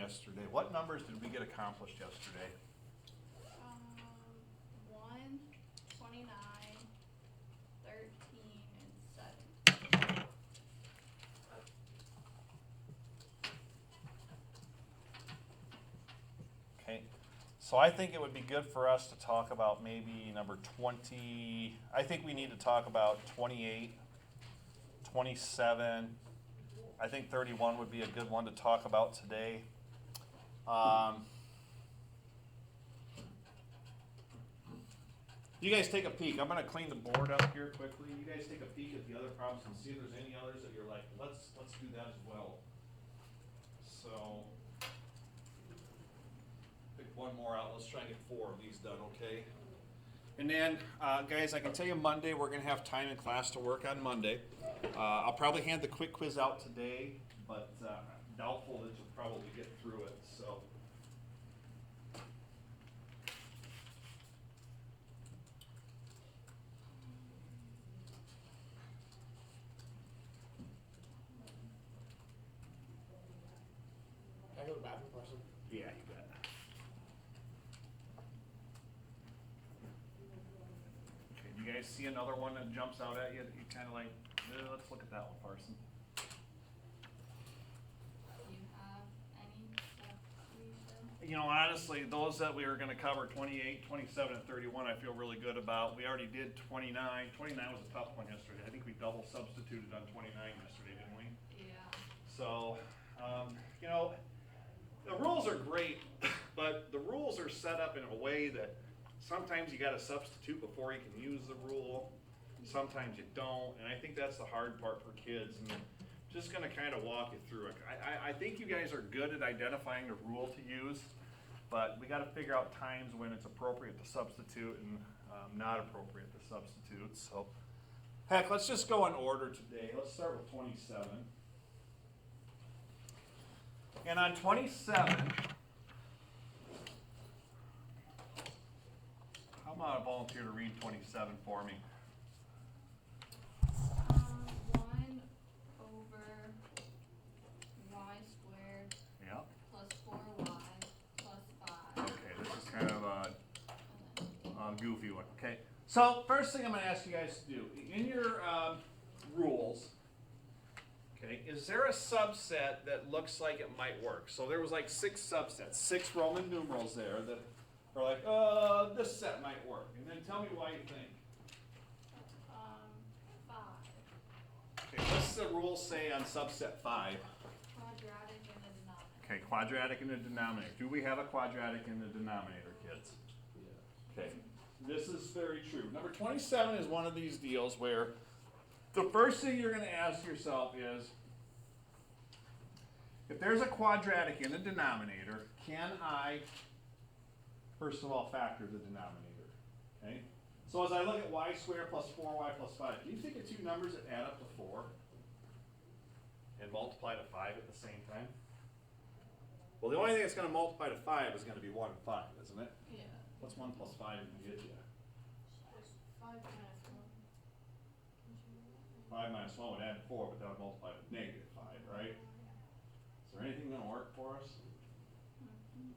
yesterday? What numbers did we get accomplished yesterday? 1, 29, 13, and 7. Okay, so I think it would be good for us to talk about maybe number 20. I think we need to talk about 28, 27. I think 31 would be a good one to talk about today. You guys take a peek. I'm going to clean the board up here quickly. You guys take a peek at the other problems and see if there's any others that you're like, let's do that as well. So, pick one more out. Let's try and get 4 of these done, okay? And then, guys, I can tell you Monday, we're going to have time in class to work on Monday. I'll probably hand the quick quiz out today, but doubtful that you'll probably get through it, so. Can I go to the bathroom for a second? Yeah, you bet. Okay, do you guys see another one that jumps out at you that you kind of like, let's look at that one, Parson. Do you have any that we should? You know, honestly, those that we were going to cover, 28, 27, and 31, I feel really good about. We already did 29. 29 was a tough one yesterday. I think we double substituted on 29 yesterday, didn't we? Yeah. So, you know, the rules are great, but the rules are set up in a way that sometimes you got to substitute before you can use the rule. Sometimes you don't, and I think that's the hard part for kids. And just going to kind of walk you through it. I think you guys are good at identifying the rule to use, but we got to figure out times when it's appropriate to substitute and not appropriate to substitute. So, heck, let's just go in order today. Let's start with 27. And on 27, how about a volunteer to read 27 for me? 1 over y squared Yep. plus 4y plus 5. Okay, this is kind of a goofy one. Okay, so first thing I'm going to ask you guys to do, in your rules, okay, is there a subset that looks like it might work? So there was like 6 subsets, 6 Roman numerals there that are like, this set might work. And then tell me why you think. 5. Okay, what's the rule say on subset 5? Quadratic in the denominator. Okay, quadratic in the denominator. Do we have a quadratic in the denominator, kids? Yeah. Okay, this is very true. Number 27 is one of these deals where the first thing you're going to ask yourself is, if there's a quadratic in the denominator, can I, first of all, factor the denominator? Okay? So as I look at y squared plus 4y plus 5, do you think of 2 numbers that add up to 4 and multiply to 5 at the same time? Well, the only thing that's going to multiply to 5 is going to be 1 and 5, isn't it? Yeah. What's 1 plus 5 going to get you? 5 minus 5 minus 1 would add 4, but that would multiply with negative 5, right? Is there anything going to work for us?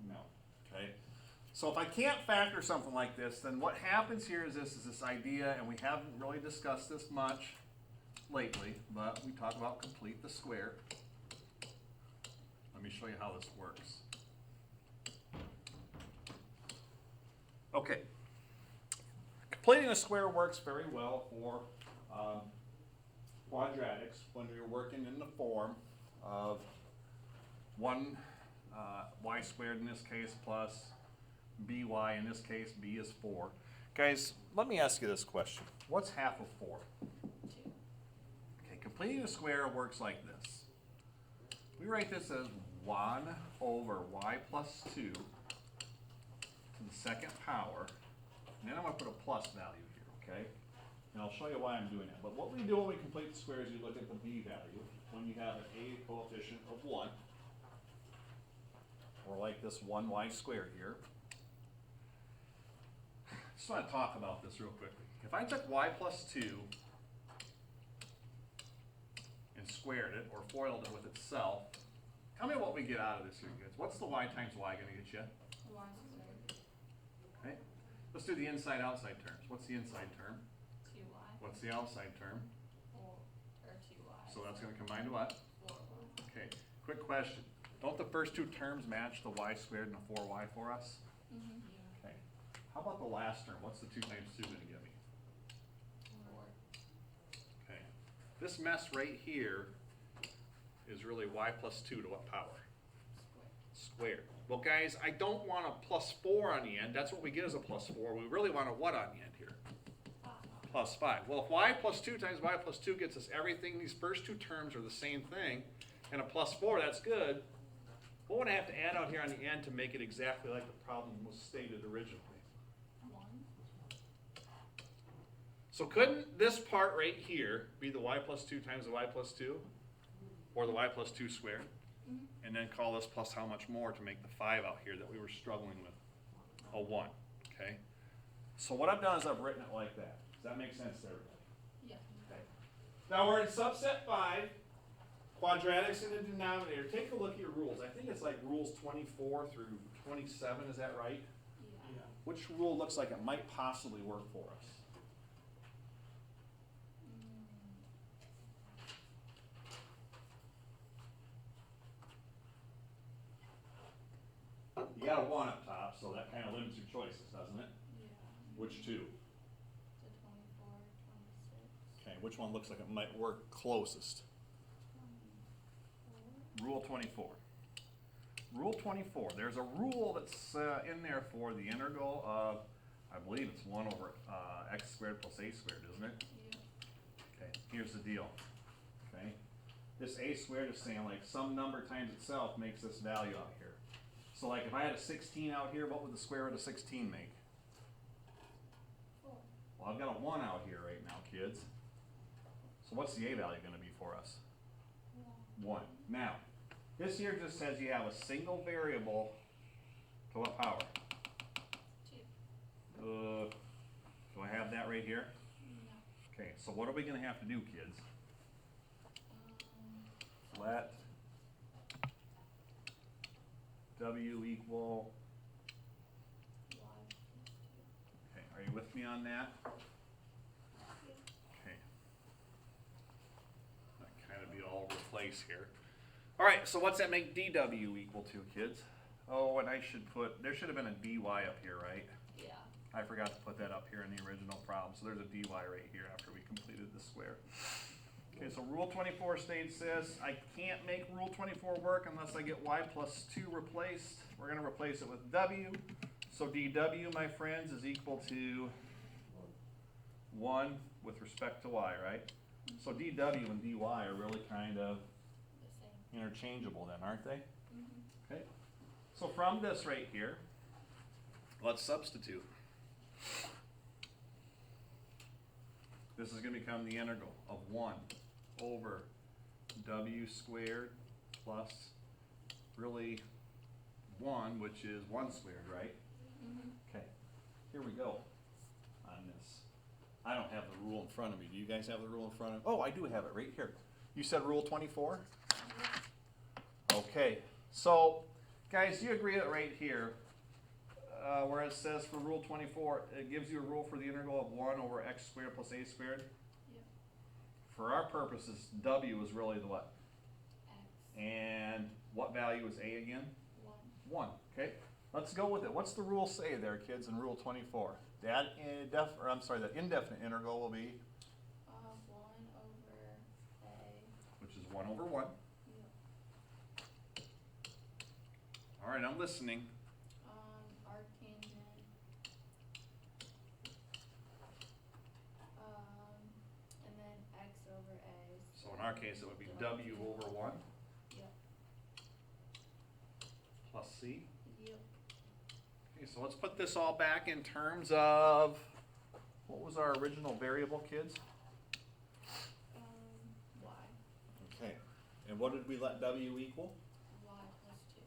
No. Okay. So if I can't factor something like this, then what happens here is this idea, and we haven't really discussed this much lately, but we talk about complete the square. Let me show you how this works. Okay. Completing a square works very well for quadratics when you're working in the form of 1 y squared in this case plus by in this case, b is 4. Guys, let me ask you this question. What's half of 4? 2. Okay, completing a square works like this. We write this as 1 over y plus 2 to the second power. And then I'm going to put a plus value here, okay? And I'll show you why I'm doing that. But what we do when we complete the square is you look at the b value when you have an a coefficient of 1, or like this 1y squared here. Just want to talk about this real quickly. If I took y plus 2 and squared it, or FOILed it with itself, Tell me what we get out of this here, kids. What's the y times y gonna get you? Y squared. Okay, let's do the inside-outside terms. What's the inside term? 2y. What's the outside term? 2y. So that's gonna combine to what? 4y. Okay, quick question. Don't the first two terms match the y squared and the 4y for us? Mm-hmm. Okay, how about the last term? What's the 2 times 2 gonna give me? 4. Okay, this mess right here is really y plus 2 to what power? Squared. Well, guys, I don't want a plus 4 on the end. That's what we get as a plus 4. We really want a what on the end here? Plus 5. Well, if y plus 2 times y plus 2 gets us everything, these first two terms are the same thing, and a plus 4, that's good. What would I have to add out here on the end to make it exactly like the problem was stated originally? 1. So couldn't this part right here be the y plus 2 times the y plus 2? Or the y plus 2 squared? Mm-hmm. And then call this plus how much more to make the 5 out here that we were struggling with? A 1, okay? So what I've done is I've written it like that. Does that make sense to everybody? Yeah. Okay. Now we're in subset 5, quadratics in the denominator. Take a look at your rules. I think it's like rules 24 through 27, is that right? Yeah. Which rule looks like it might possibly work for us? You got a 1 up top, so that kind of limits your choices, doesn't it? Yeah. Which two? The 24, 26. Okay, which one looks like it might work closest? 24. Rule 24. Rule 24, there's a rule that's in there for the integral of, I believe it's 1 over x squared plus a squared, isn't it? Yeah. Okay, here's the deal, okay? This a squared is saying like some number times itself makes this value out here. So like if I had a 16 out here, what would the square root of 16 make? 4. Well, I've got a 1 out here right now, kids. So what's the a value gonna be for us? 1. Now, this here just says you have a single variable to what power? 2. Do I have that right here? No. Okay, so what are we gonna have to do, kids? Let W equal, Y plus 2. okay, are you with me on that? Okay. That kind of be all over the place here. All right, so what's that make dW equal to, kids? Oh, and I should put, there should have been a dy up here, right? Yeah. I forgot to put that up here in the original problem, so there's a dy right here after we completed the square. Okay, so rule 24 states this, I can't make rule 24 work unless I get y plus 2 replaced. We're gonna replace it with w. So dw, my friends, is equal to 1 with respect to y, right? So dw and dy are really kind of The same. interchangeable then, aren't they? Mm-hmm. Okay. So from this right here, let's substitute. This is gonna become the integral of 1 over w squared plus really 1, which is 1 squared, right? Mm-hmm. Okay, here we go on this. I don't have the rule in front of me. Do you guys have the rule in front of? Oh, I do have it right here. You said rule 24? Okay, so guys, do you agree that right here, where it says for rule 24, it gives you a rule for the integral of 1 over x squared plus a squared? Yep. For our purposes, w is really the what? X. And what value is a again? 1. 1, okay? Let's go with it. What's the rule say there, kids, in rule 24? That that indefinite integral will be? 1 over a. Which is 1 over 1. Yep. All right, I'm listening. Arctangent. And then x over a. So in our case, it would be w over 1 Yep. plus c. Yep. Okay, so let's put this all back in terms of, what was our original variable, kids? Y. Okay, and what did we let w equal? Y plus 2.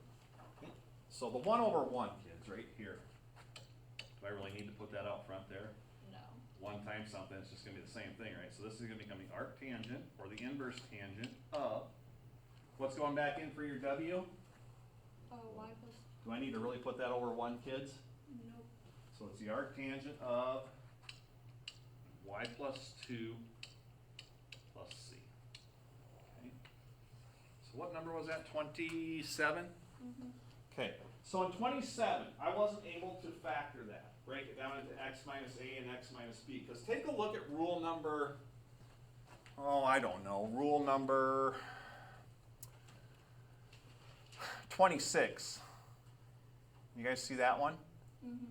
Okay. So the 1 over 1, kids, right here. Do I really need to put that out front there? No. 1 times something, it's just gonna be the same thing, right? So this is gonna become the arctangent, or the inverse tangent of What's going back in for your W? Oh, y plus, Do I need to really put that over 1, kids? nope. So it's the arctangent of y plus 2 plus c. Okay. So what number was that? 27? Mm-hmm. Okay. So in 27, I wasn't able to factor that. Break it down into x minus a and x minus b. Because take a look at rule number, oh, I don't know, rule number 26. You guys see that one? Mm-hmm.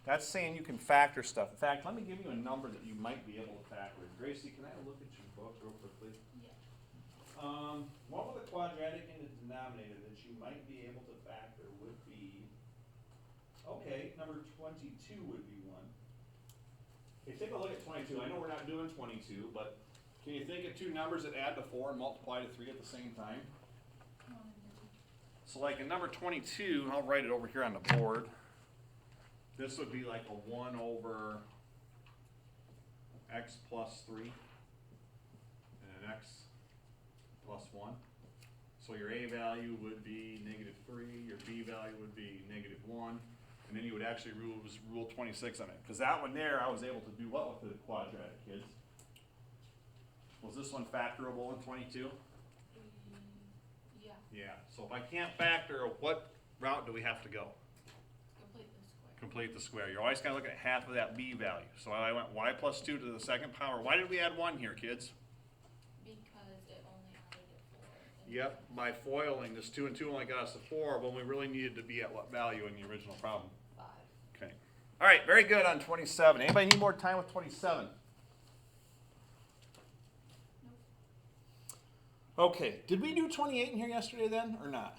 That's saying you can factor stuff. In fact, let me give you a number that you might be able to factor. Gracie, can I look at your book real quickly? Yeah. What with the quadratic in the denominator that you might be able to factor would be, okay, number 22 would be one. Okay, take a look at 22. I know we're not doing 22, but can you think of two numbers that add to 4 and multiply to 3 at the same time? So like in number 22, I'll write it over here on the board. This would be like a 1 over x plus 3 and an x plus 1. So your a value would be -3, your b value would be -1, and then you would actually use rule 26 on it. Because that one there, I was able to do what with the quadratic, kids? Was this one factorable in 22? Yeah. Yeah, so if I can't factor, what route do we have to go? Complete the square. Complete the square. You're always kind of looking at half of that b value. So I went y plus 2 to the second power. Why did we add 1 here, kids? Because it only added it 4. Yep, by foiling, this 2 and 2 only got us to 4 when we really needed to be at what value in the original problem? 5. Okay. All right, very good on 27. Anybody need more time with 27? Okay, did we do 28 in here yesterday then, or not?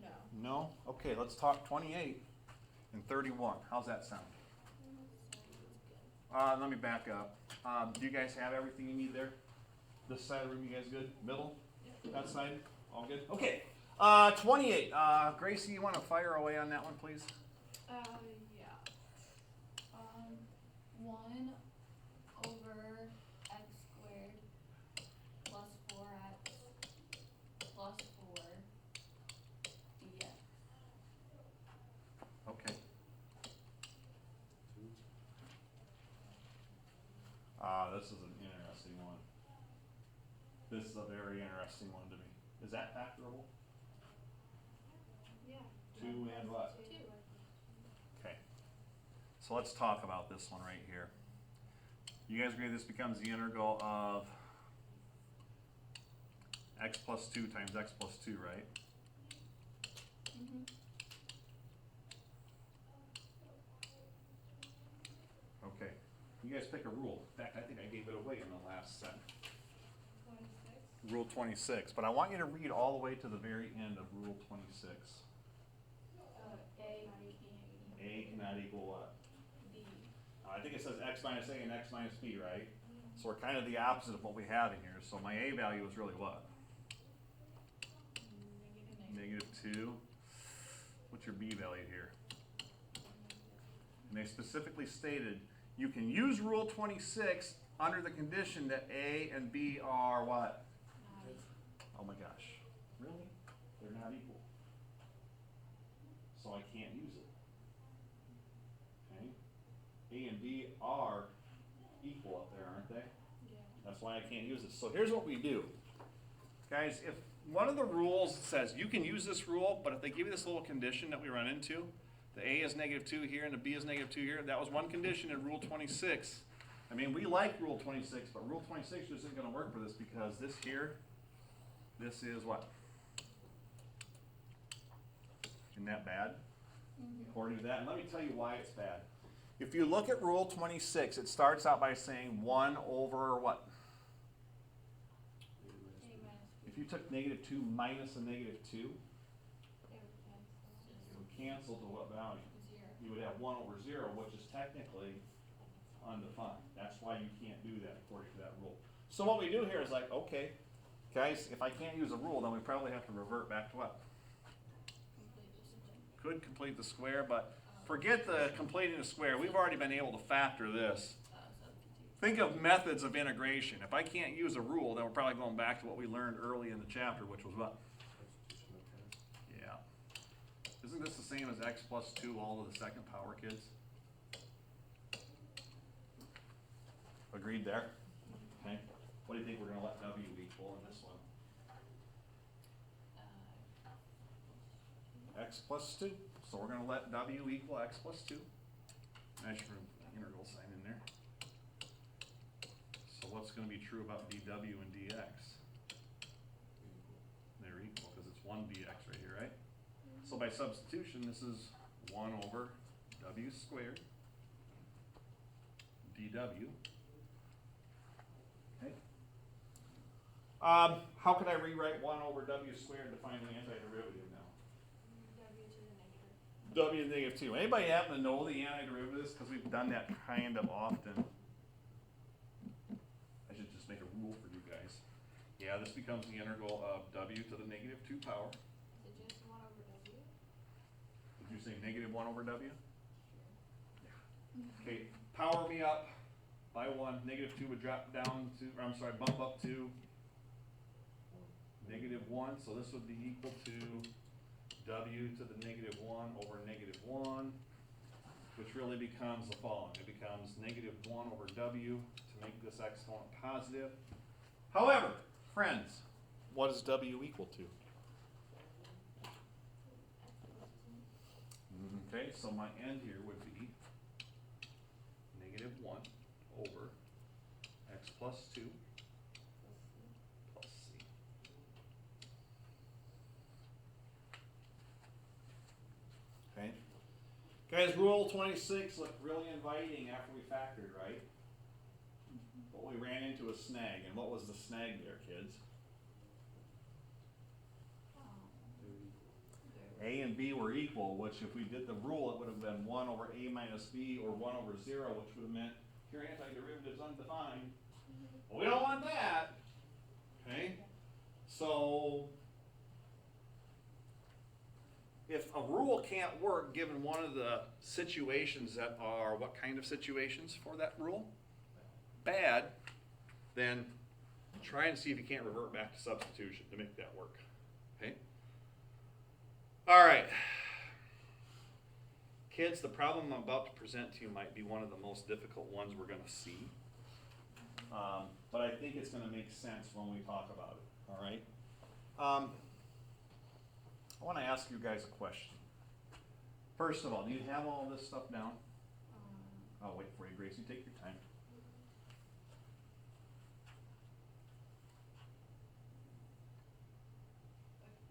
No. No? Okay, let's talk 28 and 31. How's that sound? Let me back up. Do you guys have everything you need there? This side of the room, you guys good? Middle? That side? All good? Okay. 28. Gracie, you want to fire away on that one, please? Yeah. 1 over x squared plus 4x plus 4 dx. Okay. This is an interesting one. This is a very interesting one to me. Is that factorable? Yeah. 2 and what? 2. Okay. So let's talk about this one right here. You guys agree this becomes the integral of x plus 2 times x plus 2, right? Mm-hmm. Okay. You guys pick a rule. In fact, I think I gave it away in the last set. 26. Rule 26. But I want you to read all the way to the very end of Rule 26. A cannot equal what? B. I think it says x minus a and x minus b, right? So we're kind of the opposite of what we have in here. So my a value is really what? -2. What's your b value here? And they specifically stated you can use Rule 26 under the condition that a and b are what? Oh my gosh. Really? They're not equal. So I can't use it. Okay? A and b are equal up there, aren't they? Yeah. That's why I can't use it. So here's what we do. Guys, if one of the rules says you can use this rule, but if they give you this little condition that we run into, the a is -2 here and the b is -2 here, that was one condition in Rule 26. I mean, we like Rule 26, but Rule 26 just isn't going to work for this because this here, this is what? Isn't that bad? Mm-hmm. According to that, and let me tell you why it's bad. If you look at Rule 26, it starts out by saying 1 over what? If you took -2 minus a -2, it would cancel to what value? 0. You would have 1 over 0, which is technically undefined. That's why you can't do that according to that rule. So what we do here is like, okay, guys, if I can't use a rule, then we probably have to revert back to what? Could complete the square, but forget the completing the square. We've already been able to factor this think of methods of integration. If I can't use a rule, then we're probably going back to what we learned early in the chapter, which was what? Yeah. Isn't this the same as x plus 2 all to the second power, kids? Agreed there? Okay. What do you think we're going to let w equal in this one? X plus 2. So we're going to let w equal x plus 2. Nice integral sign in there. So what's going to be true about dw and dx? They're equal because it's 1 dx right here, right? So by substitution, this is 1 over w squared dw. Okay. How can I rewrite 1 over w squared to find the antiderivative now? W to the negative 2. Anybody happen to know the antiderivatives? Because we've done that kind of often. I should just make a rule for you guys. Yeah, this becomes the integral of w to the negative 2 power. Is it just 1 over W? Did you say negative 1 over w? Yeah. Okay, power me up by 1. Negative 2 would drop down to, or I'm sorry, bump up to negative 1. So this would be equal to w to the negative 1 over negative 1, which really becomes the following. It becomes negative 1 over w to make this exponent positive. However, friends, what is w equal to? Okay, so my end here would be negative 1 over x plus 2 plus c. Okay. Guys, rule 26 looked really inviting after we factored, right? But we ran into a snag. And what was the snag there, kids? A and b were equal, which if we did the rule, it would have been 1 over a minus b, or 1 over 0, which would have meant your antiderivative is undefined. But we don't want that. Okay? So if a rule can't work given one of the situations that are, what kind of situations for that rule? Bad, then try and see if you can't revert back to substitution to make that work. Okay? All right. Kids, the problem I'm about to present to you might be one of the most difficult ones we're going to see. But I think it's going to make sense when we talk about it. All right? I want to ask you guys a question. First of all, do you have all this stuff down? I'll wait for you, Gracie. Take your time.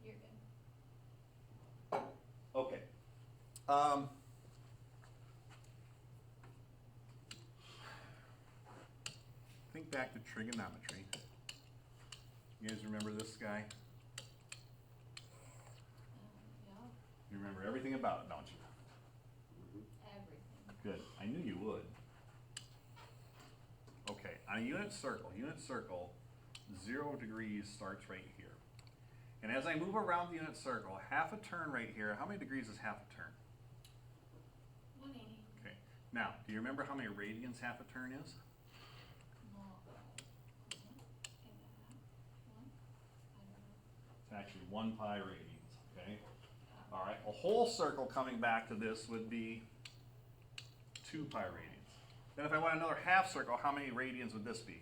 You're good. Okay. Think back to trigonometry. You guys remember this guy? Yeah, You remember everything about it, don't you? everything. Good. I knew you would. Okay, on a unit circle, 0 degrees starts right here. And as I move around the unit circle, half a turn right here, how many degrees is half a turn? 180. Okay. Now, do you remember how many radians half a turn is? No. 1.5. 1. It's actually 1 pi radians, okay? All right, a whole circle coming back to this would be 2 pi radians. Then if I want another half circle, how many radians would this be?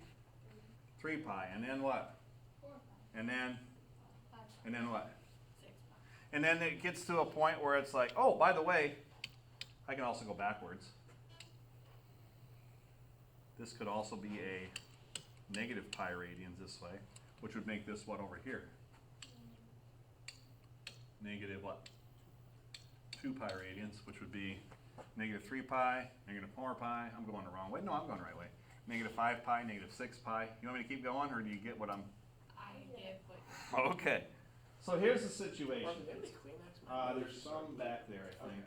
3 pi, and then what? 4 pi. And then, 5 pi. and then what? 6 pi. And then it gets to a point where it's like, oh, by the way, I can also go backwards. This could also be a negative pi radians this way, which would make this what over here? Negative what? 2 pi radians, which would be negative 3 pi, negative 4 pi. I'm going the wrong way. No, I'm going the right way. Negative 5 pi, negative 6 pi. You want me to keep going, or do you get what I'm... I get what you're Okay. So here's the situation. Kleenex? There's some back there, I think.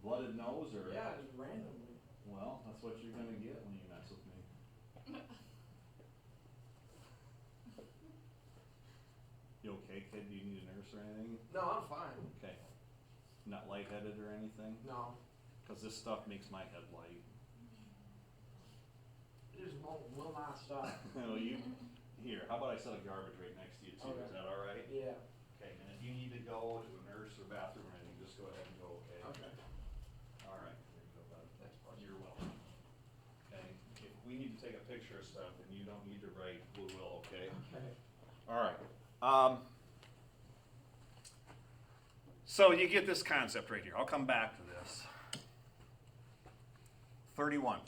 Blooded nose, or... Yeah, just randomly. Well, that's what you're going to get when you mess with me. You okay, kid? Do you need a nurse or anything? No, I'm fine. Okay. Not lightheaded or anything? No. Because this stuff makes my head light. It just will not stop. No, here, how about I set a garbage right next to you too, Okay. is that all right? Yeah. Okay, and if you need to go to a nurse or bathroom or anything, just go ahead and go, okay? Okay. All right, here you go, bud. Thanks, bud. You're welcome. Okay, if we need to take a picture of stuff, then you don't need to write, we will, okay? Okay. All right. So you get this concept right here. I'll come back to this. 31.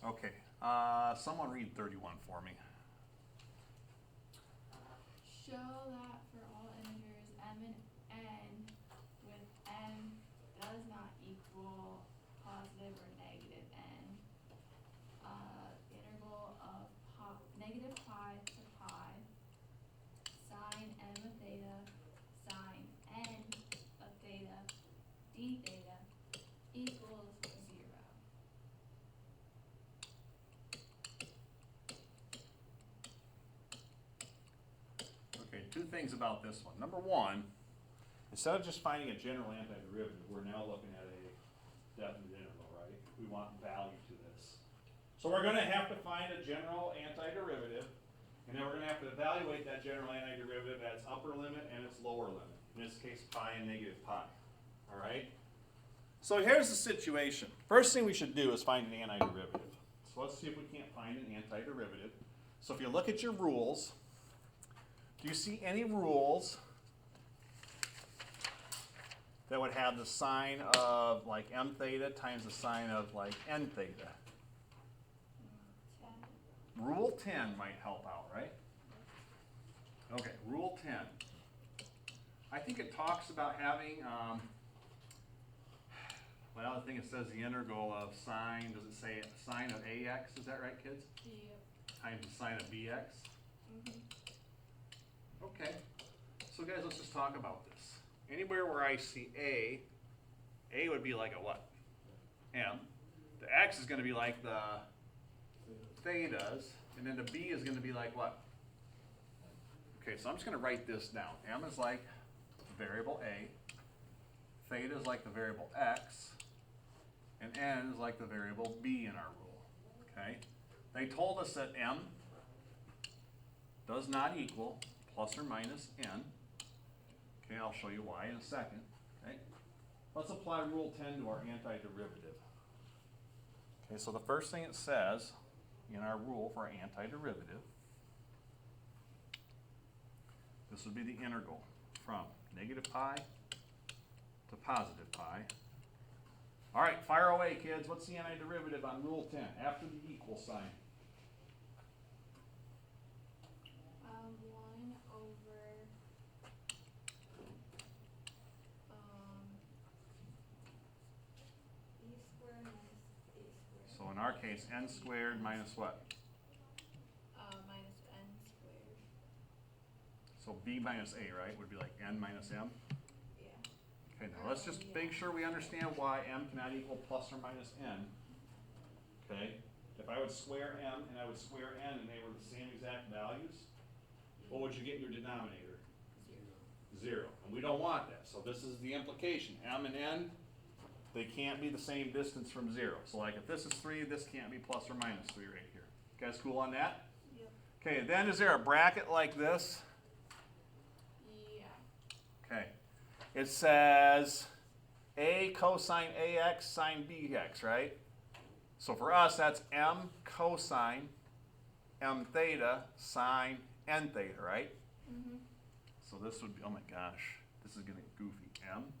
Okay. Someone read 31 for me. Show that for all integers m and n, with m does not equal positive or negative n, integral of negative pi to pi, sine m of theta, sine n of theta, d theta equals 0. Okay, two things about this one. Number one, instead of just finding a general antiderivative, we're now looking at a definite interval, right? We want value to this. So we're gonna have to find a general antiderivative, and then we're gonna have to evaluate that general antiderivative at its upper limit and its lower limit. In this case, pi and negative pi, all right? So here's the situation. First thing we should do is find an antiderivative. So let's see if we can't find an antiderivative. So if you look at your rules, do you see any rules that would have the sign of like m theta times the sign of like n theta? 10. Rule 10 might help out, right? Okay, rule 10. I think it talks about having, well, I think it says the integral of sine, does it say sine of ax, is that right, kids? Yep. Times the sine of bx? Mhm. Okay, so guys, let's just talk about this. Anywhere where I see A would be like a what? M. The x is gonna be like the thetas, and then the b is gonna be like what? Okay, so I'm just gonna write this down. M is like the variable A, theta is like the variable x, and n is like the variable b in our rule, okay? They told us that m does not equal plus or minus n. Okay, I'll show you why in a second, okay? Let's apply rule 10 to our antiderivative. Okay, so the first thing it says in our rule for our antiderivative, this would be the integral from negative pi to positive pi. All right, fire away, kids. What's the antiderivative on rule 10 after the equal sign? 1 over e squared minus a squared. So in our case, n squared minus what? Minus n squared. So b minus a, right, would be like n minus m? Yeah. Okay, now let's just make sure we understand why m cannot equal plus or minus n. Okay, if I would square m and I would square n and they were the same exact values, what would you get in your denominator? 0. And we don't want that, so this is the implication. M and n, they can't be the same distance from 0. So like if this is 3, this can't be plus or minus 3 right here. You guys cool on that? Yep. Okay, then is there a bracket like this? Yeah. Okay, it says a cosine ax sine bx, right? So for us, that's m cosine m theta sine n theta, right? Mhm. So this would be, oh my gosh, this is getting goofy. M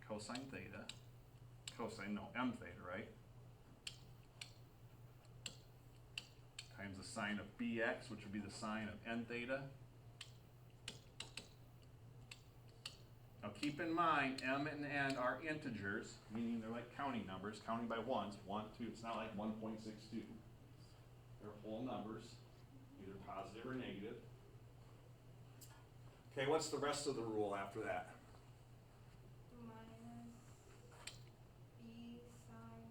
cosine theta, cosine, no, m theta, right? Times the sine of bx, which would be the sine of n theta. Now keep in mind, m and n are integers, meaning they're like counting numbers, counting by ones. 1, 2, it's not like 1.62. They're whole numbers, either positive or negative. Okay, what's the rest of the rule after that? Minus b sine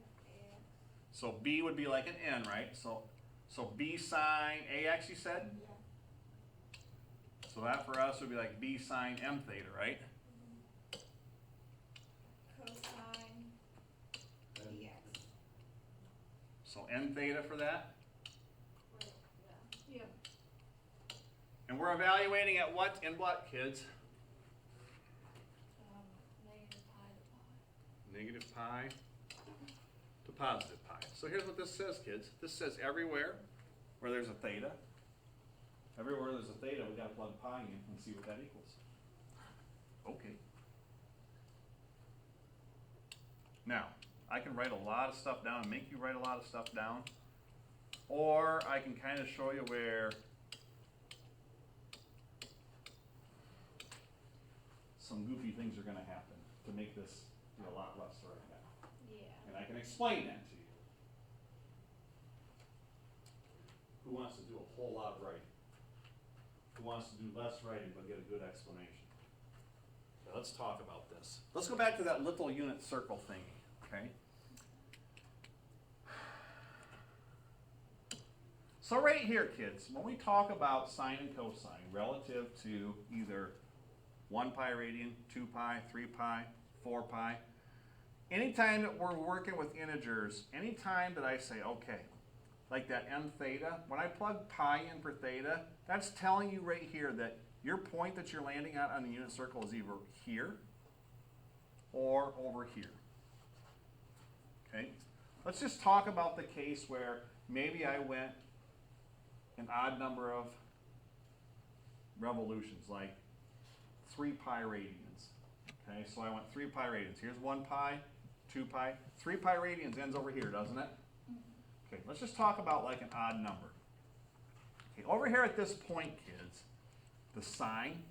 ax. So b would be like an n, right? So b sine ax, you said? Yeah. So that for us would be like b sine m theta, right? Cosine dx. So n theta for that? Yeah. And we're evaluating at what and what, kids? Negative pi to pi. Negative pi to positive pi. So here's what this says, kids. This says everywhere where there's a theta, everywhere there's a theta, we gotta plug pi in and see what that equals. Okay. Now, I can write a lot of stuff down, make you write a lot of stuff down, or I can kind of show you where some goofy things are gonna happen to make this be a lot less right now. Yeah. And I can explain that to you. Who wants to do a whole lot of writing? Who wants to do less writing but get a good explanation? Now let's talk about this. Let's go back to that little unit circle thingy, okay? So right here, kids, when we talk about sine and cosine relative to either 1 pi radian, 2 pi, 3 pi, 4 pi, anytime that we're working with integers, anytime that I say, okay, like that n theta, when I plug pi in for theta, that's telling you right here that your point that you're landing at on the unit circle is either here or over here. Okay? Let's just talk about the case where maybe I went an odd number of revolutions, like 3 pi radians. Okay, so I went 3 pi radians. Here's 1 pi, 2 pi. 3 pi radians ends over here, doesn't it? Okay, let's just talk about like an odd number. Okay, over here at this point, kids, the sine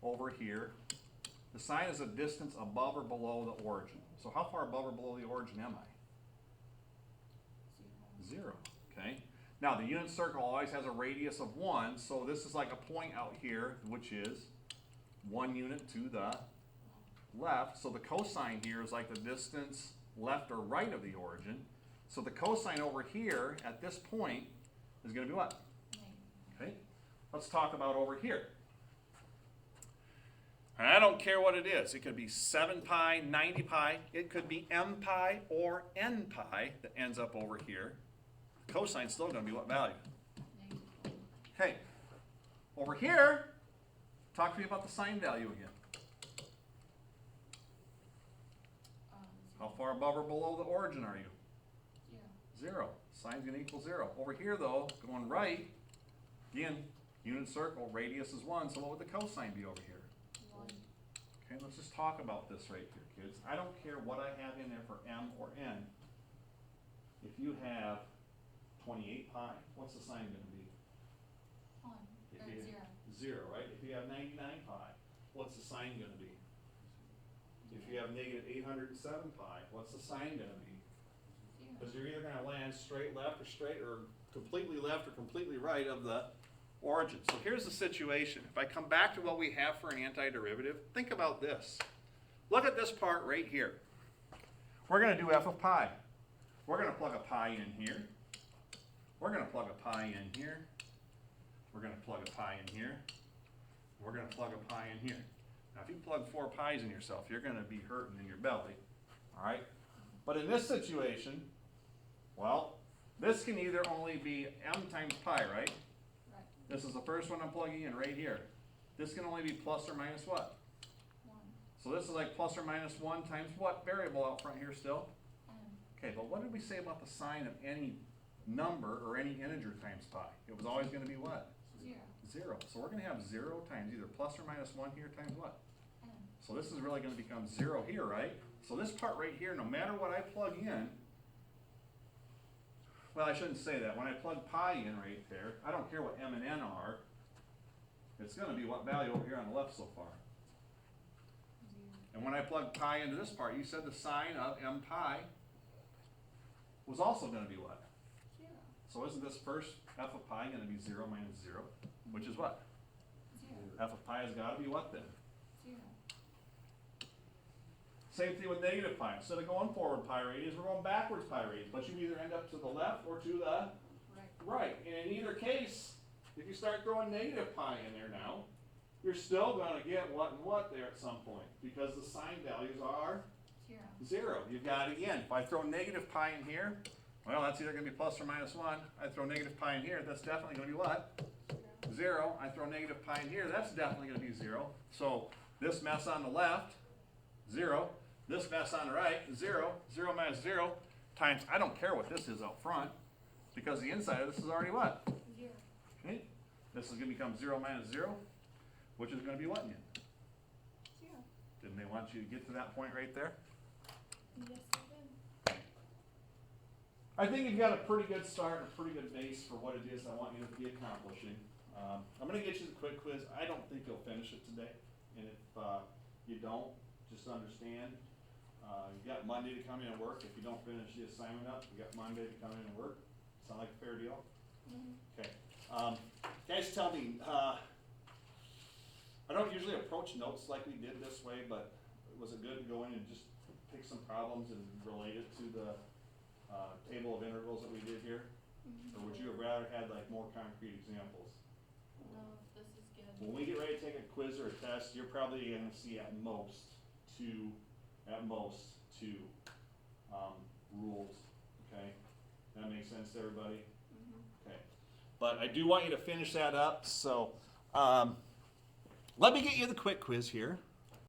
over here, the sine is a distance above or below the origin. So how far above or below the origin am I? 0. Okay. Now the unit circle always has a radius of 1, so this is like a point out here, which is 1 unit to the left. So the cosine here is like the distance left or right of the origin. So the cosine over here at this point is going to be what? Okay. Let's talk about over here. And I don't care what it is. It could be 7 pi, 90 pi. It could be m pi or n pi that ends up over here. The cosine's still going to be what value? Okay. Over here, talk to me about the sine value again. How far above or below the origin are you? 0. Sine's going to equal 0. Over here, though, going right, again, unit circle, radius is 1, so what would the cosine be over here? 1. Okay, let's just talk about this right here, kids. I don't care what I have in there for m or n. If you have 28 pi, what's the sign going to be? 1. If Or you 0. 0, right? If you have 99 pi, what's the sign going to be? If you have negative 807 pi, what's the sign going to be? Because you're either going to land straight left or completely left or completely right of the origin. So here's the situation. If I come back to what we have for an antiderivative, think about this. Look at this part right here. We're going to do f of pi. We're going to plug a pi in here. We're going to plug a pi in here. We're going to plug a pi in here. We're going to plug a pi in here. Now if you plug 4 pi's in yourself, you're going to be hurting in your belly. All right? But in this situation, well, this can either only be m times pi, right? Right. This is the first one I'm plugging in right here. This can only be plus or minus what? 1. So this is like plus or minus 1 times what variable out front here still? M. Okay, but what did we say about the sign of any number or any integer times pi? It was always going to be what? 0. 0. So we're going to have 0 times either plus or minus 1 here times what? M. So this is really going to become 0 here, right? So this part right here, no matter what I plug in, well, I shouldn't say that. When I plug pi in right there, I don't care what m and n are. It's going to be what value over here on the left so far. 0. And when I plug pi into this part, you said the sine of m pi was also going to be what? 0. So isn't this first f of pi going to be 0 minus 0? Which is what? 0. F of pi has got to be what then? 0. Same thing with negative pi. Instead of going forward pi radians, we're going backwards pi radians. But you either end up to the left or to the Right. right. And in either case, if you start throwing negative pi in there now, you're still going to get what and what there at some point. Because the sign values are 0. 0. You've got, again, if I throw negative pi in here, Well, that's either gonna be plus or minus 1. I throw negative pi in here, that's definitely gonna be what? 0. I throw negative pi in here, that's definitely gonna be 0. So this mess on the left, 0. This mess on the right, 0. 0 minus 0 times, I don't care what this is out front, because the inside of this is already what? 0. Okay? This is gonna become 0 minus 0, which is gonna be what again? 0. Didn't they want you to get to that point right there? Yes, I did. I think you've got a pretty good start and a pretty good base for what it is I want you to be accomplishing. I'm gonna get you the quick quiz. I don't think you'll finish it today, and if you don't, just understand, you've got Monday to come in and work. If you don't finish the assignment up, you got Monday to come in and work. Sound like a fair deal? Mhm. Okay. Guys, tell me, I don't usually approach notes like we did this way, but was it good to go in and just pick some problems and relate it to the table of integrals that we did here? Mhm. Or would you have rather had like more concrete examples? No, this is good. When we get ready to take a quiz or a test, you're probably gonna see at most two rules, okay? That makes sense to everybody? Mhm. Okay. But I do want you to finish that up, so let me get you the quick quiz here.